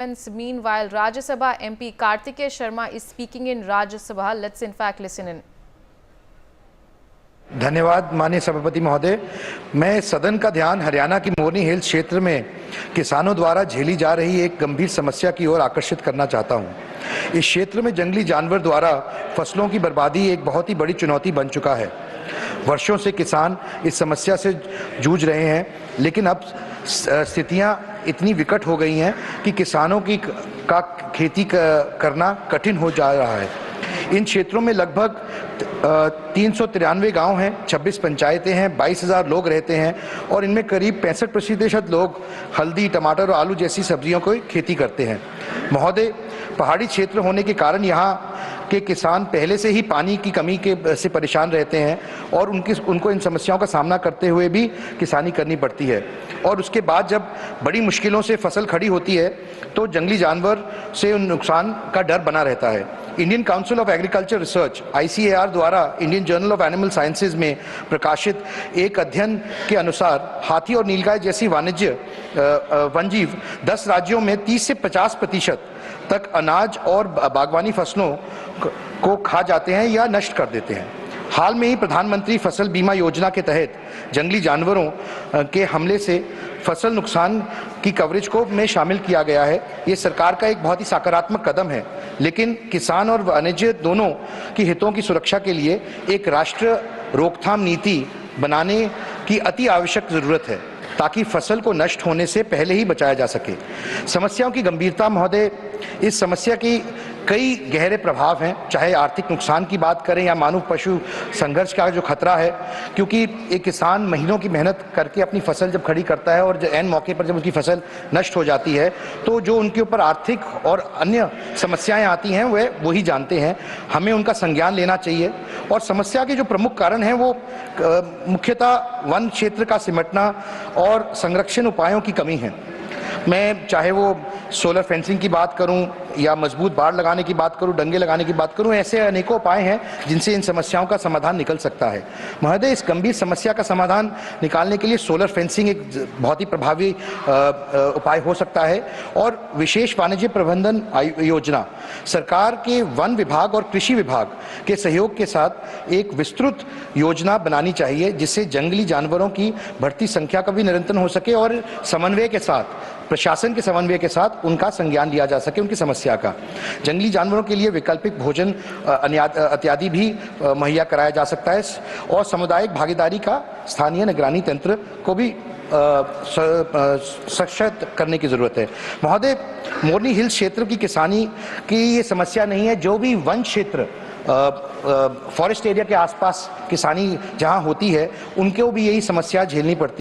Meanwhile, Rajya Sabha MP Kartikeya Sharma is speaking in Rajya Sabha. Let's in fact listen in. धन्यवाद माननीय सभापति महोदय। मैं सदन का ध्यान हरियाणा की मोरनी हिल्स क्षेत्र में किसानों द्वारा झेली जा रही एक गंभीर समस्या की ओर आकर्षित करना चाहता हूं। इस क्षेत्र में जंगली जानवर द्वारा फसलों की बर्बादी एक बहुत ही बड़ी चुनौती बन चुका है। वर्षों से किसान इस समस्या से जूझ रहे हैं, लेकिन अब स्थितियां इतनी विकट हो गई हैं कि किसानों की खेती करना कठिन हो जा रहा है। इन क्षेत्रों में लगभग 393 गांव हैं, 26 पंचायतें हैं, 22,000 लोग रहते हैं और इनमें करीब 65% लोग हल्दी, टमाटर और आलू जैसी सब्जियों की खेती करते हैं। महोदय, पहाड़ी क्षेत्र होने के कारण यहाँ के किसान पहले से ही पानी की कमी से परेशान रहते हैं और उनको इन समस्याओं का सामना करते हुए भी किसानी करनी पड़ती है। और उसके बाद जब बड़ी मुश्किलों से फसल खड़ी होती है तो जंगली जानवर से नुकसान का डर बना रहता है। Indian council of agriculture research (ICAR) द्वारा Indian journal of animal sciences में प्रकाशित एक अध्ययन के अनुसार हाथी और नीलगाय जैसी वन्यजीव 10 राज्यों में 30 से 50% तक अनाज और बागवानी फसलों को खा जाते हैं या नष्ट कर देते हैं। हाल में ही प्रधानमंत्री फसल बीमा योजना के तहत जंगली जानवरों के हमले से फसल नुकसान की कवरेज को में शामिल किया गया है। ये सरकार का एक बहुत ही सकारात्मक कदम है, लेकिन किसान और वाणिज्य दोनों की हितों की सुरक्षा के लिए एक राष्ट्रीय रोकथाम नीति बनाने की अति आवश्यक जरूरत है, ताकि फसल को नष्ट होने से पहले ही बचाया जा सके। समस्याओं की गंभीरता महोदय, इस समस्या की कई गहरे प्रभाव हैं, चाहे आर्थिक नुकसान की बात करें या मानव पशु संघर्ष का जो खतरा है, क्योंकि एक किसान महीनों की मेहनत करके अपनी फसल जब खड़ी करता है और ऐन मौके पर जब उसकी फसल नष्ट हो जाती है तो जो उनके ऊपर आर्थिक और अन्य समस्याएं आती हैं वो ही जानते हैं। हमें उनका संज्ञान लेना चाहिए और समस्या के जो प्रमुख कारण हैं वो मुख्यतः वन क्षेत्र का सिमटना और संरक्षण उपायों की कमी है। मैं चाहे वो सोलर फेंसिंग की बात करूं या मजबूत बाड़ लगाने की बात करूं, डंगे लगाने की बात करूं, ऐसे अनेकों उपाय हैं जिनसे इन समस्याओं का समाधान निकल सकता है। महोदय, इस गंभीर समस्या का समाधान निकालने के लिए सोलर फेंसिंग एक बहुत ही प्रभावी उपाय हो सकता है और विशेष वाणिज्य प्रबंधन योजना सरकार के वन विभाग और कृषि विभाग के सहयोग के साथ एक विस्तृत योजना बनानी चाहिए, जिससे जंगली जानवरों की बढ़ती संख्या का भी नियंत्रण हो सके और समन्वय के साथ, प्रशासन के समन्वय के साथ उनका संज्ञान लिया जा सके, उनकी समस्या का। जंगली जानवरों के लिए वैकल्पिक भोजन इत्यादि भी मुहैया कराया जा सकता है और सामुदायिक भागीदारी का स्थानीय निगरानी तंत्र को भी सशक्त करने की जरूरत है। महोदय, मोरनी हिल्स क्षेत्र की किसानी की ये समस्या नहीं है, जो भी वन क्षेत्र फॉरेस्ट एरिया के आसपास किसानी जहां होती है उनको भी यही समस्या झेलनी पड़ती है।